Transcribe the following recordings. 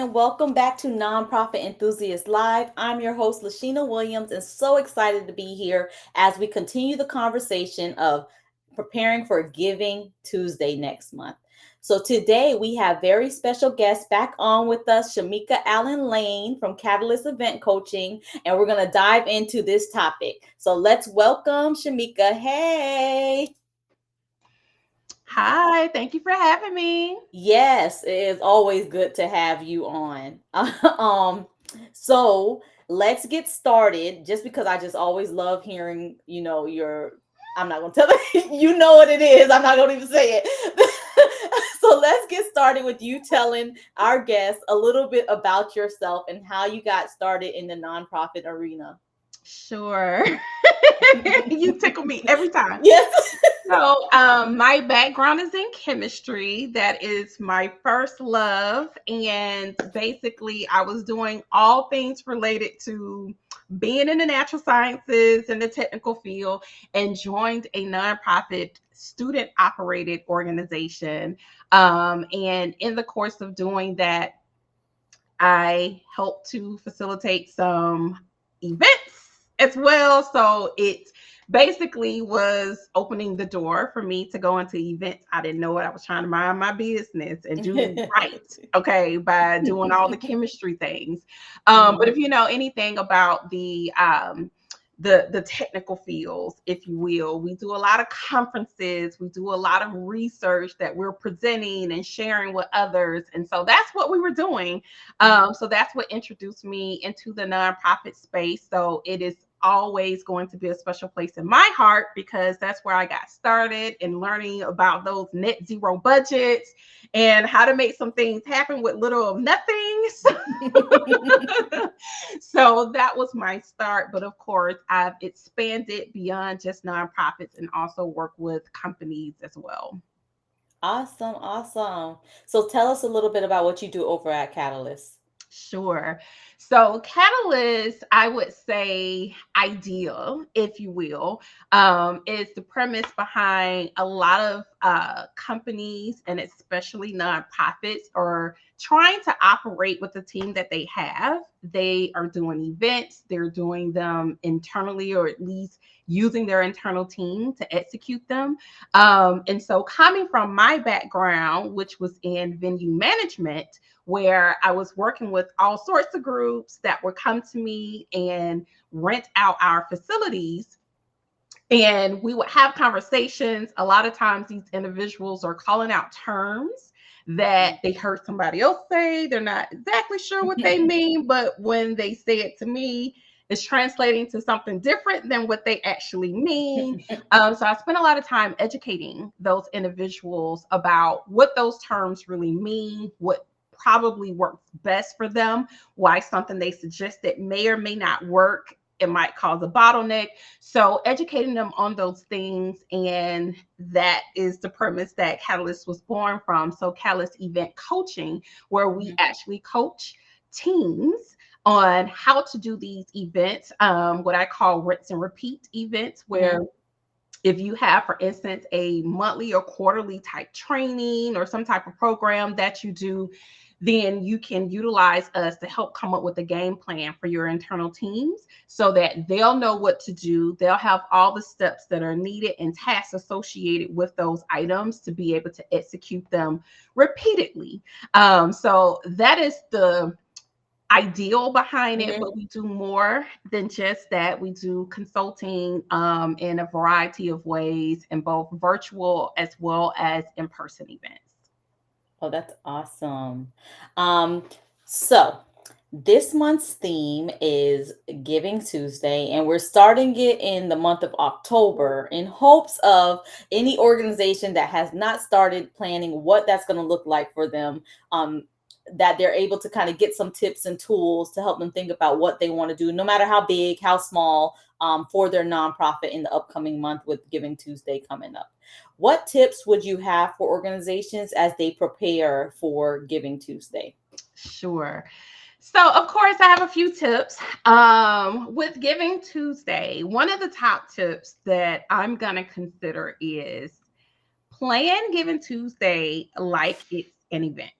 and welcome back to Nonprofit Enthusiast Live. I'm your host, Lashina Williams, and so excited to be here as we continue the conversation of preparing for Giving Tuesday next month. So today we have very special guests back on with us, Shamika Allen Lane from Catalyst Event Coaching, and we're going to dive into this topic. So let's welcome Shamika. Hey. Hi, thank you for having me. Yes, it is always good to have you on. So let's get started. Just because I just always love hearing, your I'm not gonna tell it, you know what it is. I'm not gonna even say it. So let's get started with you telling our guests a little bit about yourself and how you got started in the nonprofit arena. Sure. You tickle me every time. Yes. So, my background is in chemistry. That is my first love. And basically, I was doing all things related to being in the natural sciences and the technical field and joined a nonprofit student operated organization. And in the course of doing that, I help to facilitate some events as well. So it basically was opening the door for me to go into events. I didn't know what I was trying to mind my business and do right, okay, by doing all the chemistry things. But if Mhm. you know anything about the technical fields, if you will. We do a lot of conferences, we do a lot of research that we're presenting and sharing with others. And so that's what we were doing. So that's what introduced me into the nonprofit space. So it is always going to be a special place in my heart because that's where I got started in learning about those net zero budgets and how to make some things happen with little of nothing. So that was my start. But of course, I've expanded beyond just nonprofits and also work with companies as well. Awesome, awesome. So tell us a little bit about what you do over at Catalyst. Sure. So Catalyst, I would say ideal, if you will, is the premise behind a lot of companies and especially nonprofits are trying to operate with the team that they have. They are doing events, they're doing them internally or at least using their internal team to execute them. And so coming from my background, which was in venue management, where I was working with all sorts of groups that would come to me and rent out our facilities. And we would have conversations. A lot of times, these individuals are calling out terms that they heard somebody else say. They're not exactly sure what they mean, but when they say it to me, it's translating to something different than what they actually mean. So I spent a lot of time educating those individuals about what those terms really mean, what probably works best for them, why something they suggested may or may not work. It might cause a bottleneck. So educating them on those things, and that is the premise that Catalyst was born from. So Catalyst Event Coaching, where we Mhm. actually coach teams on how to do these events, what I call rinse and repeat events, where Mhm. if you have, for instance, a monthly or quarterly type training or some type of program that you do, then you can utilize us to help come up with a game plan for your internal teams so that they'll know what to do. They'll have all the steps that are needed and tasks associated with those items to be able to execute them repeatedly. So that is the ideal behind it, Mhm. but we do more than just that. We do consulting in a variety of ways in both virtual as well as in-person events. Oh, that's awesome. Um, so this month's theme is Giving Tuesday, and we're starting it in the month of October in hopes of any organization that has not started planning what that's going to look like for them. That they're able to kind of get some tips and tools to help them think about what they want to do, no matter how big, how small, for their nonprofit in the upcoming month with Giving Tuesday coming up. What tips would you have for organizations as they prepare for Giving Tuesday? Sure. So, of course, I have a few tips. With Giving Tuesday, one of the top tips that I'm going to consider is plan Giving Tuesday like it's an event.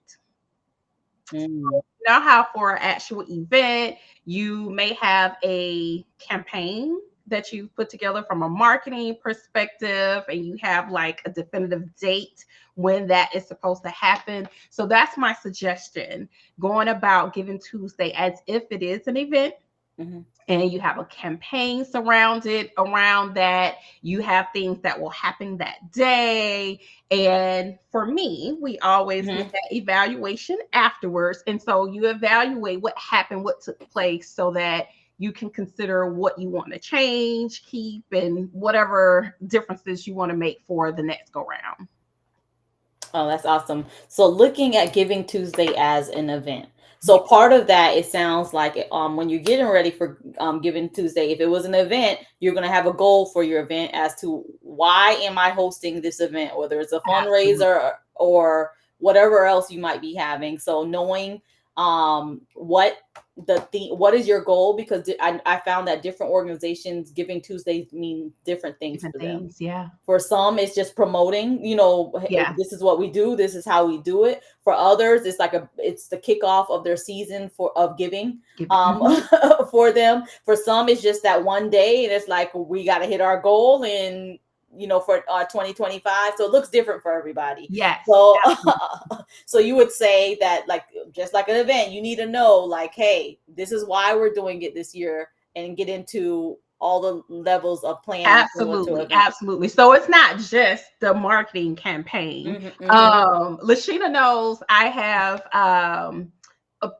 Mm. You know how for an actual event, you may have a campaign that you put together from a marketing perspective, and you have like a definitive date when that is supposed to happen. So that's my suggestion, going about Giving Tuesday as if it is an event, Mhm. and you have a campaign surrounded around that. You have things that will happen that day. And for me, we always get Mhm. that evaluation afterwards. And so you evaluate what happened, what took place, so that you can consider what you want to change, keep, and whatever differences you want to make for the next go round. Oh, that's awesome. So looking at Giving Tuesday as an event. So Yes, part of that, it sounds like when you're getting ready for Giving Tuesday, if it was an event, you're going to have a goal for your event as to why am I hosting this event, whether it's a absolutely. fundraiser or whatever else you might be having. So knowing what what is your goal, because I found that different organizations Giving Tuesdays mean different things Different for them. things. Yeah. For some, it's just promoting, Yeah. this is what we do, this is how we do it. For others, it's the kickoff of their season of giving, Give it. for them. For some, it's just that one day, and it's like we got to hit our goal and for 2025. So it looks different for everybody. Yes. So Absolutely. so you would say that, like, just like an event, you need to know, like, hey, this is why we're doing it this year, and get into all the levels of planning similar to Absolutely, event. absolutely. So it's not just the marketing campaign. Mhm, mhm, Lashina knows I have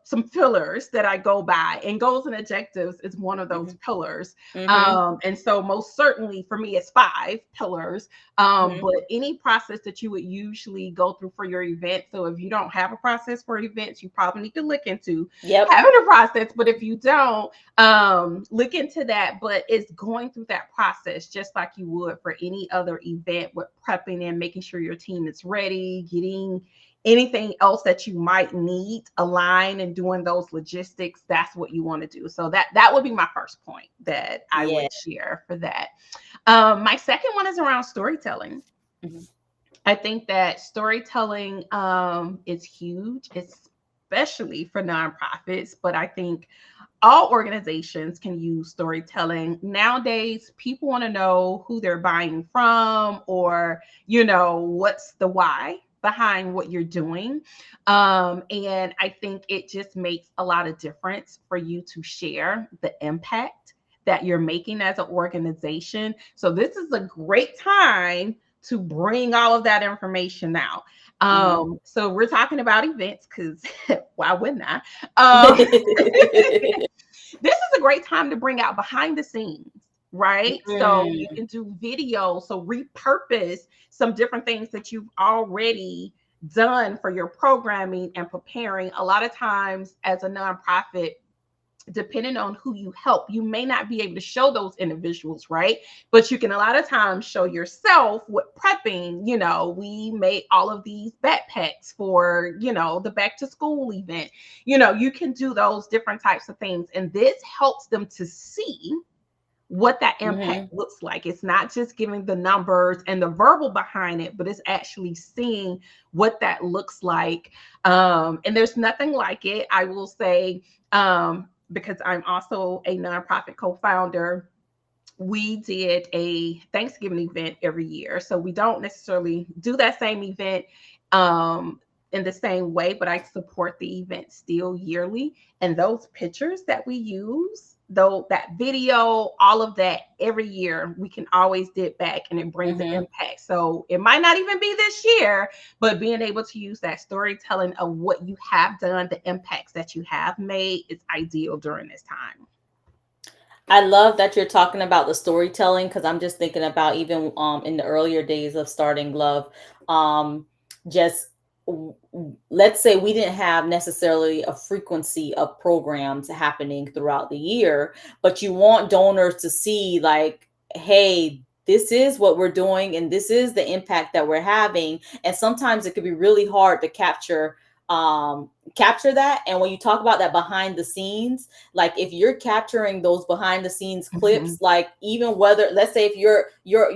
some pillars that I go by, and goals and objectives is one of those mhm, pillars. mhm, And so most certainly for me, it's 5 pillars. mhm. But any process that you would usually go through for your event. So if you don't have a process for events, you probably need to look into Yep. having a process. But if you don't, look into that. But it's going through that process just like you would for any other event, with prepping and making sure your team is ready, getting anything else that you might need aligned, and doing those logistics. That's what you want to do. So that would be my first point that I Yeah. would share for that. My second one is around storytelling. Mhm, I think that storytelling is huge, especially for nonprofits, but I think all organizations can use storytelling. Nowadays, people want to know who they're buying from, or, what's the why behind what you're doing. And I think it just makes a lot of difference for you to share the impact that you're making as an organization. So this is a great time to bring all of that information out. mhm. So we're talking about events, because why wouldn't I? Um, this is a great time to bring out behind the scenes, right? So you Mm, can do video, so repurpose some different things that you've already done for your programming and preparing. A lot of times, as a nonprofit, depending on who you help, you may not be able to show those individuals, right? But you can a lot of times show yourself with prepping. We made all of these backpacks for, the back to school event. You can do those different types of things. And this helps them to see what that impact mhm, looks like. It's not just giving the numbers and the verbal behind it, but it's actually seeing what that looks like. And there's nothing like it, I will say, because I'm also a nonprofit co-founder. We did a Thanksgiving event every year. So we don't necessarily do that same event in the same way, but I support the event still yearly. And those pictures that we use, though, that video, all of that, every year, we can always dip back, and it brings an mhm. impact. So it might not even be this year, but being able to use that storytelling of what you have done, the impacts that you have made, is ideal during this time. I love that you're talking about the storytelling, because I'm just thinking about, even in the earlier days of starting Love, um just let's say we didn't have necessarily a frequency of programs happening throughout the year, but you want donors to see, like, hey, this is what we're doing and this is the impact that we're having. And sometimes it could be really hard to capture capture that. And when you talk about that behind the scenes, like if you're capturing those behind the scenes Mhm. clips, like even whether, let's say if your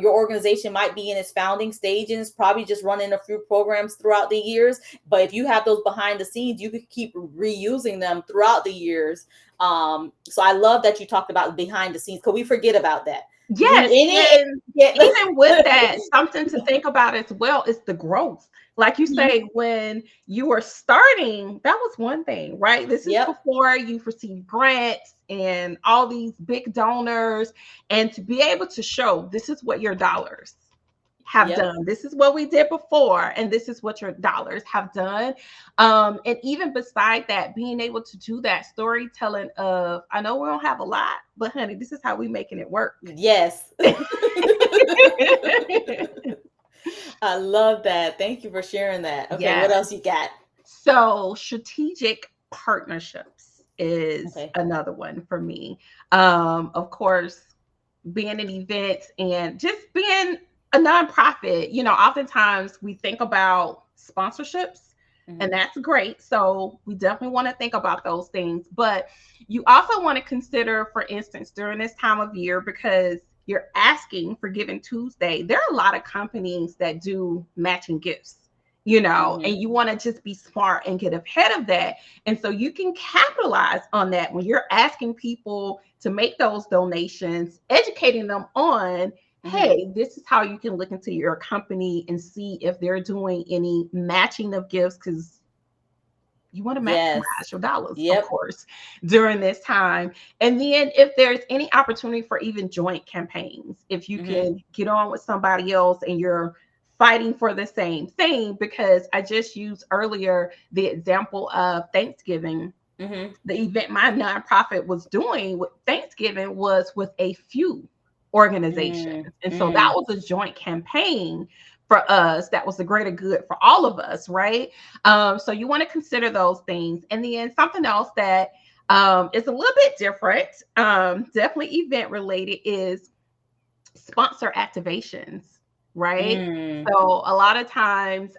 organization might be in its founding stages, probably just running a few programs throughout the years, but if you have those behind the scenes, you could keep reusing them throughout the years. So I love that you talked about behind the scenes, because we forget about that. You Yes, any and yeah. even with that, something to think about as well is the growth. Like you Mhm. say, when you were starting, that was one thing, right? This is Yep. before you've received grants and all these big donors, and to be able to show this is what your dollars have Yep. done. This is what we did before, and this is what your dollars have done. And even beside that, being able to do that storytelling of, I know we don't have a lot, but honey, this is how we making it work. Yes. I love that. Thank you for sharing that. Okay, Yeah. what else you got? So strategic partnerships is Okay. another one for me. Of course, being an event and just being a nonprofit, oftentimes we think about sponsorships, and Mhm. that's great. So we definitely want to think about those things. But you also want to consider, for instance, during this time of year, because you're asking for Giving Tuesday, there are a lot of companies that do matching gifts, and Mhm. you want to just be smart and get ahead of that. And so you can capitalize on that when you're asking people to make those donations, educating them on, Mhm. hey, this is how you can look into your company and see if they're doing any matching of gifts, because you want to Yes. maximize your dollars, of Yep. course, during this time. And then if there's any opportunity for even joint campaigns, if you Mhm. can get on with somebody else and you're fighting for the same thing, because I just used earlier the example of Thanksgiving. Mhm. The event my nonprofit was doing with Thanksgiving was with a few organizations. Mm. And so that Mm. was a joint campaign for us. That was the greater good for all of us, right? So you want to consider those things. And then something else that is a little bit different, definitely event related, is sponsor activations, right? Mm. So a lot of times,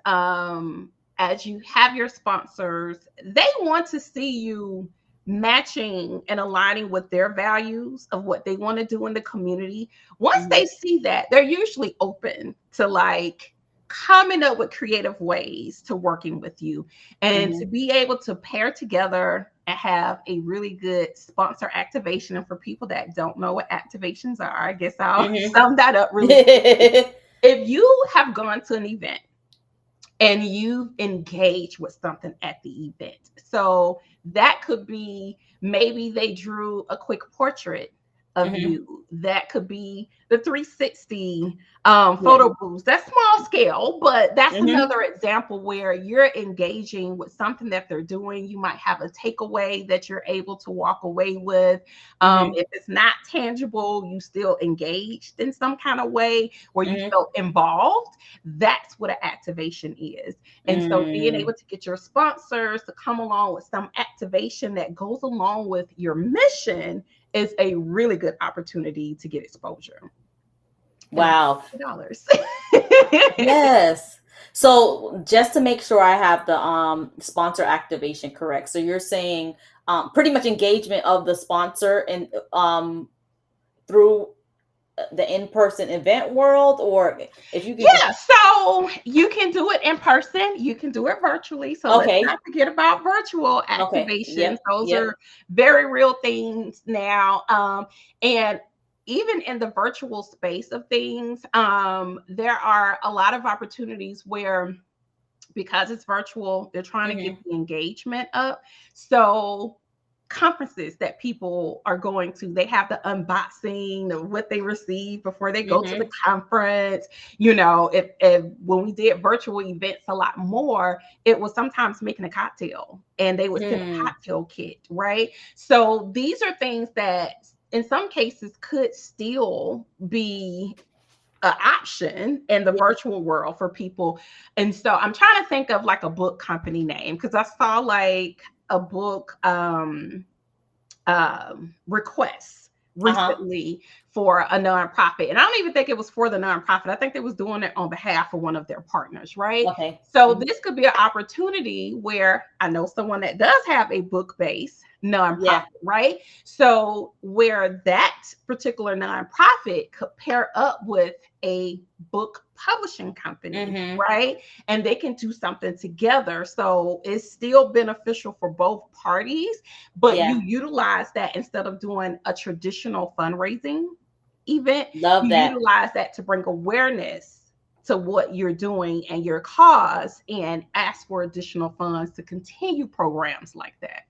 as you have your sponsors, they want to see you matching and aligning with their values of what they want to do in the community. Once Mhm. they see that, they're usually open to like coming up with creative ways to working with you, and to Mhm. be able to pair together and have a really good sponsor activation. And for people that don't know what activations are, I guess I'll Mhm. sum that up really quickly. If you have gone to an event and you've engaged with something at the event. So that could be, maybe they drew a quick portrait of Mhm. you. That could be the 360 Yeah. photo booths. That's small scale, but that's Mhm. another example where you're engaging with something that they're doing. You might have a takeaway that you're able to walk away with. Mhm. If it's not tangible, you still engaged in some kind of way where you Mhm. felt involved. That's what an activation is. And so being Mm. able to get your sponsors to come along with some activation that goes along with your mission is a really good opportunity to get exposure and Wow. dollars. Yes. So just to make sure I have the sponsor activation correct. So you're saying pretty much engagement of the sponsor and through the in-person event world, or if you can just Yeah, so you can do it in person, you can do it virtually. So let's not okay. forget about virtual Okay. activations. Yep. Those Yep. are very real things now. And even in the virtual space of things, there are a lot of opportunities where, because it's virtual, they're trying to get Mhm. the engagement up. So conferences that people are going to, they have the unboxing of what they receive before they go to the Mhm. conference. If when we did virtual events a lot more, it was sometimes making a cocktail and they would send a Mm. cocktail kit, right? So these are things that in some cases could still be an option in the Yeah. virtual world for people. And so I'm trying to think of like a book company name, because I saw like a book requests Uh-huh. recently for a nonprofit. And I don't even think it was for the nonprofit. I think they was doing it on behalf of one of their partners, right? Okay. So Mhm. this could be an opportunity where I know someone that does have a book-based nonprofit, Yeah. right? So where that particular nonprofit could pair up with a book publishing company, Mhm. right? And they can do something together. So it's still beneficial for both parties, but you Yeah. utilize that instead of doing a traditional fundraising event, Love you that. utilize that to bring awareness to what you're doing and your cause and ask for additional funds to continue programs like that.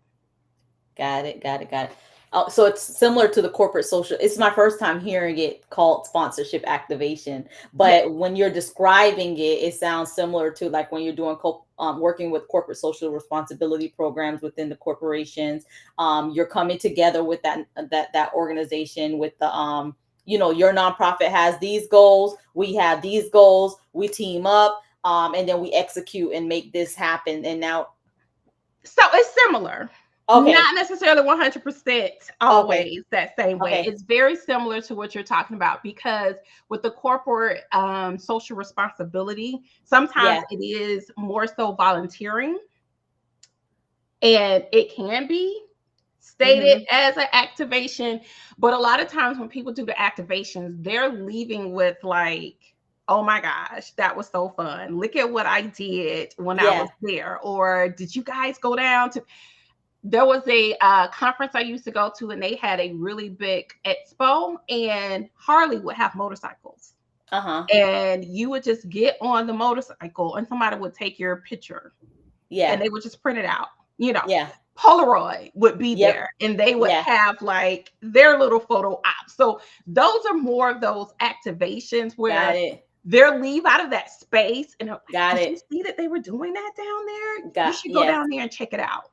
Got it. Got it. Got it. Oh, so it's similar to the corporate social. It's my first time hearing it called sponsorship activation. Yeah. But when you're describing it, it sounds similar to like when you're doing working with corporate social responsibility programs within the corporations. You're coming together with that organization with the your nonprofit has these goals. We have these goals. We team up, and then we execute and make this happen. And now, So it's similar. okay, Not necessarily 100% okay, always that same way. okay, It's very similar to what you're talking about because with the corporate social responsibility, sometimes yeah. it is more so volunteering and it can be stated Mhm. as an activation. But a lot of times when people do the activations, they're leaving with like, oh my gosh, that was so fun. Look at what I did when I Yeah. was there. Or did you guys go down to there was a conference I used to go to, and they had a really big expo, and Harley would have motorcycles. Uh-huh. And you would just get on the motorcycle, and somebody would take your picture, and Yeah. they would just print it out. You know, Yeah. Polaroid would be Yep. there, and they would Yeah. have like their little photo op. So those are more of those activations Got where it. they'll leave out of that space, and they're like, Got "Did you it. see that they were doing that down there? You Got should go yes. down there and check it out."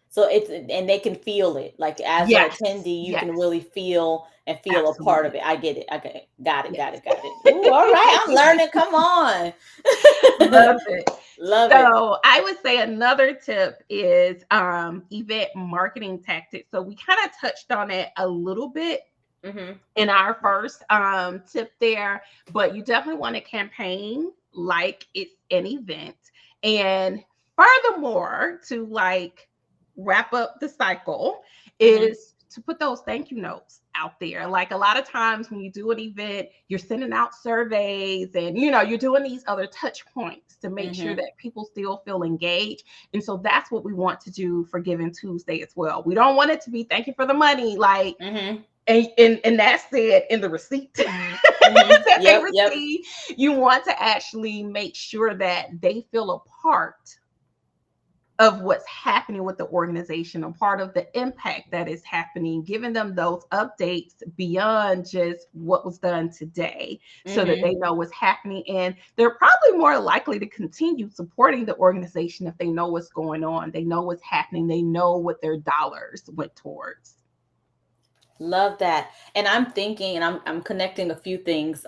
So it's and they can feel it. Like as an Yes, attendee, you can yes, really feel a part of absolutely. it. I get it. Okay. Got it. Yes. Got it. Got it. Ooh, all right. I'm learning. Come on. Love it. Love it. So I would say another tip is event marketing tactics. So we kind of touched on it a little bit Mhm. in our first tip there, but you definitely want to campaign like it's an event. And furthermore, to like wrap up the cycle, Mhm. is to put those thank you notes out there. Like a lot of times when you do an event, you're sending out surveys and you're doing these other touch points to make sure Mhm. that people still feel engaged. And so that's what we want to do for Giving Tuesday as well. We don't want it to be thank you for the money, like Mhm. and that's said in the receipt Mhm. that they Yep. Yep. receive. You want to actually make sure that they feel a part of what's happening with the organization, a part of the impact that is happening, giving them those updates beyond just what was done today so that Mhm. they know what's happening. And they're probably more likely to continue supporting the organization if they know what's going on, they know what's happening, they know what their dollars went towards. Love that. And I'm thinking and I'm connecting a few things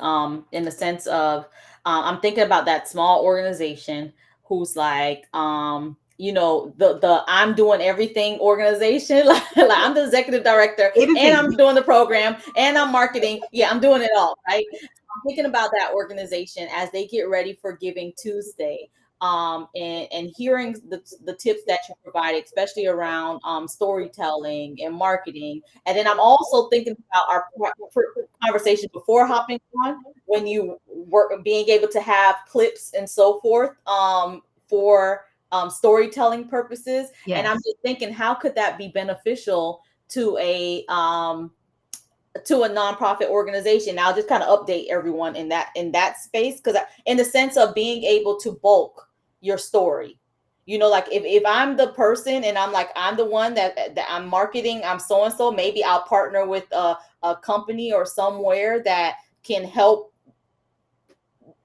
in the sense of I'm thinking about that small organization who's like the I'm doing everything organization like I'm the executive director A to and Z. I'm doing the program and I'm marketing. Yeah, I'm doing it all, right? I'm thinking about that organization as they get ready for Giving Tuesday. And hearing the tips that you provide, especially around storytelling and marketing, and then I'm also thinking about our conversation before hopping on when you were being able to have clips and so forth for storytelling purposes. And I'm Yes. just thinking, how could that be beneficial to a nonprofit organization? I'll just kind of update everyone in that space because in the sense of being able to bulk your story, like if I'm the person and I'm like I'm the one that I'm marketing, I'm so and so, maybe I'll partner with a company or somewhere that can help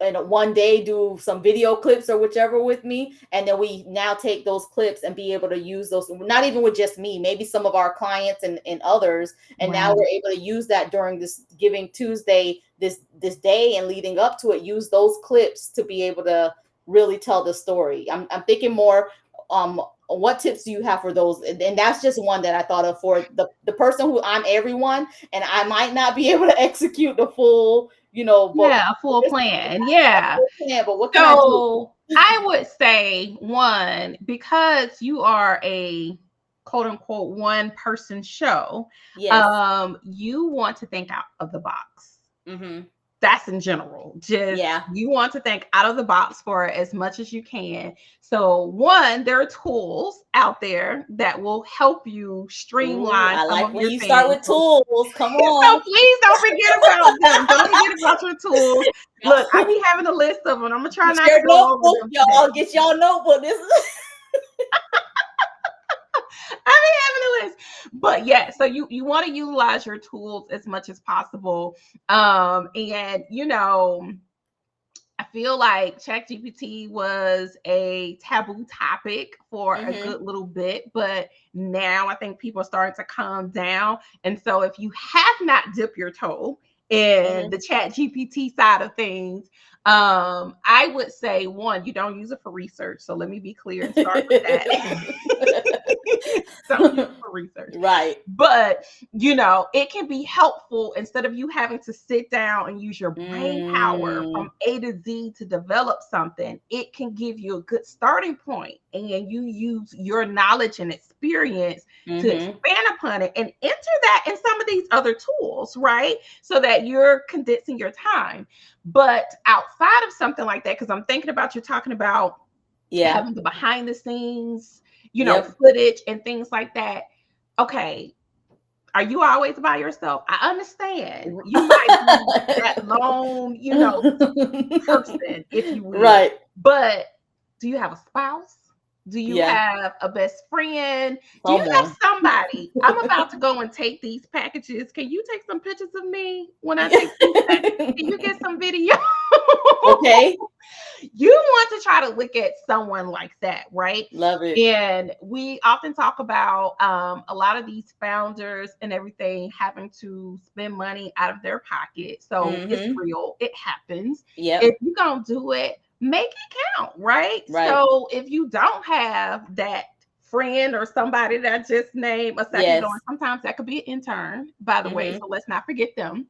and one day do some video clips or whichever with me, and then we now take those clips and be able to use those, not even with just me, maybe some of our clients and others, and now Right. we're able to use that during this Giving Tuesday, this day and leading up to it, use those clips to be able to really tell the story. I'm thinking more um what tips do you have for those? And that's just one that I thought of for the person who I'm everyone, and I might not be able to execute the full, but Yeah, a full this plan. Yeah. but what can I do? So I would say one, because you are a quote unquote one person show, Yes. you want to think out of the box. Mm-hmm. That's in general. Just Yeah. you want to think out of the box for as much as you can. So, one, there are tools out there that will help you Ooh, streamline I some like of when your you start things. with tools. Come So on. please don't forget about them. Don't forget about your tools. Look, I Y'all, be having a list of them. I'm gonna try get not to your go over notebook, them today. y'all. Get y'all notebook. This is I be having a list. But yeah, so you want to utilize your tools as much as possible. And I feel like ChatGPT was a taboo topic for a mm-hmm. good little bit, but now I think people are starting to calm down. And so if you have not dipped your toe in Mm-hmm. the ChatGPT side of things, I would say one, you don't use it for research. So let me be clear and start with that. Don't use it for research. Right. But, it can be helpful instead of you having to sit down and use your brain power Mm, from A to Z to develop something. It can give you a good starting point, and you use your knowledge and experience to mm-hmm. expand upon it and enter that in some of these other tools, right? So that you're condensing your time. But outside of something like that, because I'm thinking about you talking about Yeah. having the behind the scenes, Yep. footage and things like that. Okay, are you always by yourself? I understand. You might be that lone, person, if you will. Right. But do you have a spouse? Do you Yeah. have a best friend? Do you Come have on. somebody? I'm about to go and take these packages. Can you take some pictures of me when I Yeah. take these packages? Can you get some video? Okay. You want to try to look at someone like that, right? Love it. And we often talk about a lot of these founders and everything having to spend money out of their pocket. So it's Mm-hmm. real, it happens. If Yep. you're going to do it, make it count, right? Right. So if you don't have that friend or somebody that I just named a second ago, and Yes. sometimes that could be an intern, by the way, Mm-hmm. so let's not forget them.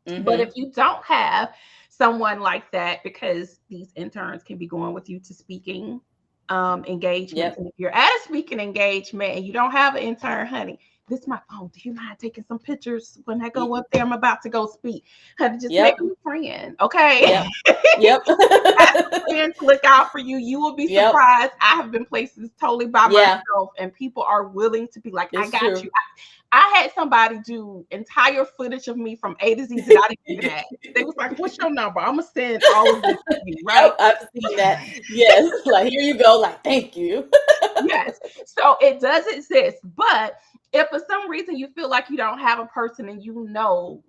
But if Mm-hmm. you don't have someone like that, because these interns can be going with you to speaking engagements, Yep. and if you're at a speaking engagement and you don't have an intern, honey, this is my phone. Do you mind taking some pictures when I go Y- up there? I'm about to go speak. Honey, just make Yep. them a friend, okay? Yep. Yep. Ask a friend to look out for you. You will be Yep. surprised. I have been places totally by Yeah. myself, and people are willing to be like, I It's got true. you. I had somebody do entire footage of me from A to Z that I didn't even ask. They was like, "What's your number? I'm gonna send all of this to you, right?" Yep. I've seen that. Yes. Like, here you go. Like, thank you. Yes. So it does exist, but if for some reason you feel like you don't have a person and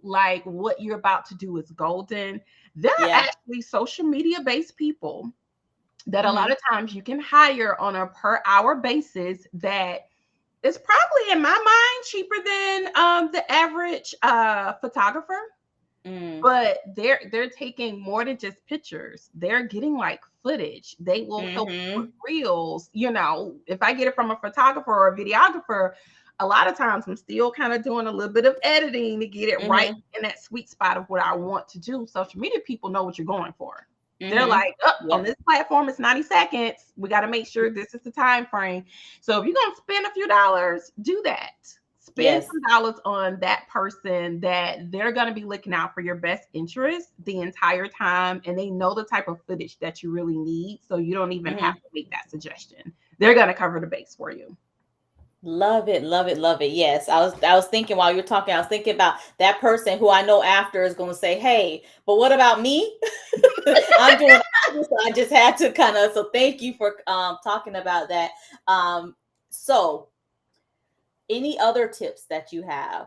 like what you're about to do is golden, there are Yeah. actually social media based people that a lot Mm-hmm. of times you can hire on a per hour basis that is probably in my mind cheaper than the average photographer, Mm. but they're taking more than just pictures. They're getting like footage. They will help you with Mm-hmm. reels. If I get it from a photographer or a videographer, a lot of times I'm still kind of doing a little bit of editing to get it right Mm-hmm. in that sweet spot of what I want to do. Social media people know what you're going for. They're Mm-hmm. like, oh, on Yep. this platform, it's 90 seconds. We got to make sure this is the time frame. So if you're going to spend a few dollars, do that. Spend Yes. some dollars on that person that they're going to be looking out for your best interest the entire time. And they know the type of footage that you really need. So you don't even have Mm-hmm. to make that suggestion. They're going to cover the base for you. Love it, love it, love it. Yes, I was thinking while you're talking, I was thinking about that person who I know after is going to say, "Hey, but what about me? I'm doing so I just had to kind of so thank you for talking about that. Um so any other tips that you have?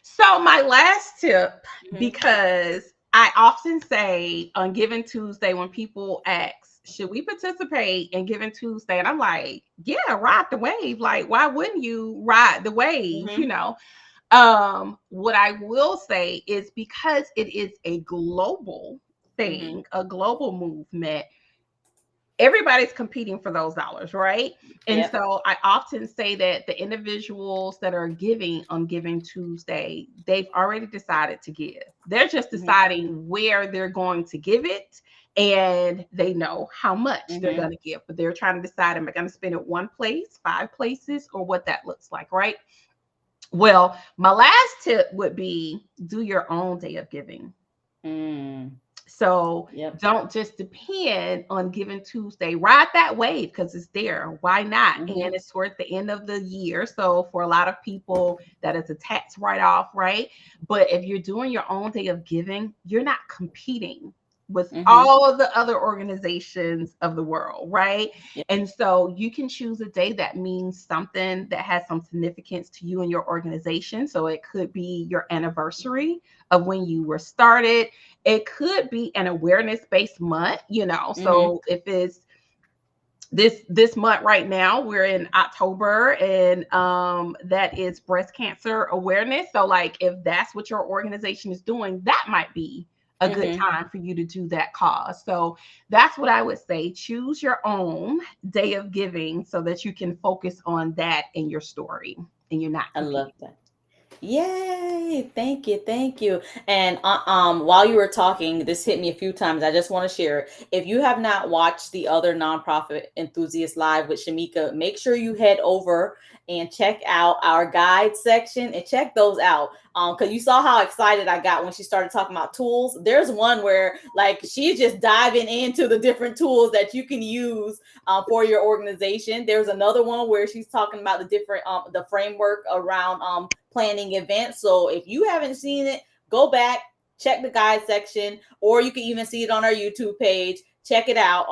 So, my last tip, Mhm. because I often say on Giving Tuesday when people ask, should we participate in Giving Tuesday? And I'm like, yeah, ride the wave. Like, why wouldn't you ride the wave? Mhm. What I will say is because it is a global Mhm. thing, a global movement, everybody's competing for those dollars, right? And Yep. so I often say that the individuals that are giving on Giving Tuesday, they've already decided to give. They're just Mhm. deciding where they're going to give it, and they know how much they're going Mhm. to give, but they're trying to decide, am I going to spend it one place, five places, or what that looks like, right? Well, my last tip would be do your own day of giving. Mm. So Yep. don't just depend on Giving Tuesday. Ride that wave because it's there. Why not? And Mhm. it's towards the end of the year. So for a lot of people, that is a tax write off, right? But if you're doing your own day of giving, you're not competing with Mhm. all of the other organizations of the world, right? Yep. And so you can choose a day that means something that has some significance to you and your organization. So it could be your anniversary of when you were started. It could be an awareness based month, you know. Mhm. So if it's this month right now, we're in October, and that is breast cancer awareness. So like if that's what your organization is doing, that might be a good Mhm. time for you to do that cause. So that's what I would say. Choose your own day of giving so that you can focus on that in your story and you're not I love competing. that. Yay! Thank you, thank you. And while you were talking, this hit me a few times. I just want to share it. If you have not watched the other nonprofit enthusiast live with Shamika, make sure you head over and check out our guide section and check those out. Because you saw how excited I got when she started talking about tools. There's one where like she's just diving into the different tools that you can use for your organization. There's another one where she's talking about the different the framework around planning events. So if you haven't seen it, go back, check the guide section, or you can even see it on our YouTube page. Check it out.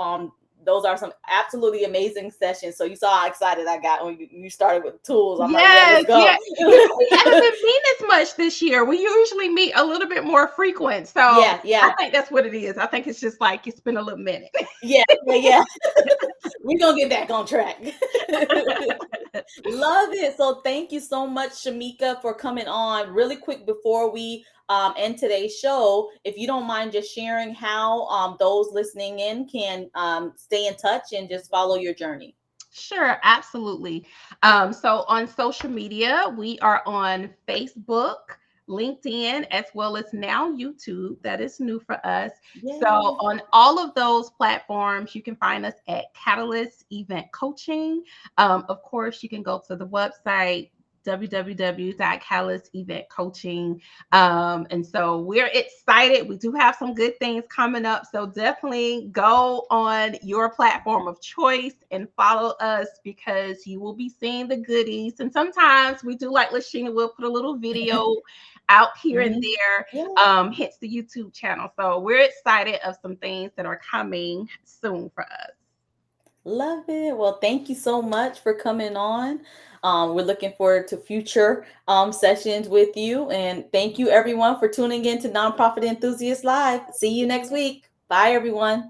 Those are some absolutely amazing sessions. So you saw how excited I got when you started with tools. I'm like, yeah, let's Yes, go. yeah. You know, we haven't been meeting as much this year. We usually meet a little bit more frequent. So Yeah, I yeah, think that's what it is. I think it's just like it's been a little minute. yeah, yeah, yeah. We're gonna get back on track. Love it. So thank you so much, Shamika, for coming on. Really quick before we end today's show, if you don't mind just sharing how those listening in can stay in touch and just follow your journey. Sure, absolutely. So on social media, we are on Facebook, LinkedIn, as well as now YouTube. That is new for us. So Yay. on all of those platforms, you can find us at Catalyst Event Coaching. Of course, you can go to the website www.catalysteventcoaching. And so we're excited. We do have some good things coming up. So definitely go on your platform of choice and follow us because you will be seeing the goodies. And sometimes we do, like Lashina will put a little video out here and Mhm. there, Yeah. hits the YouTube channel. So we're excited of some things that are coming soon for us. Love it. Well, thank you so much for coming on. We're looking forward to future sessions with you. And thank you, everyone, for tuning in to Nonprofit Enthusiast Live. See you next week. Bye, everyone.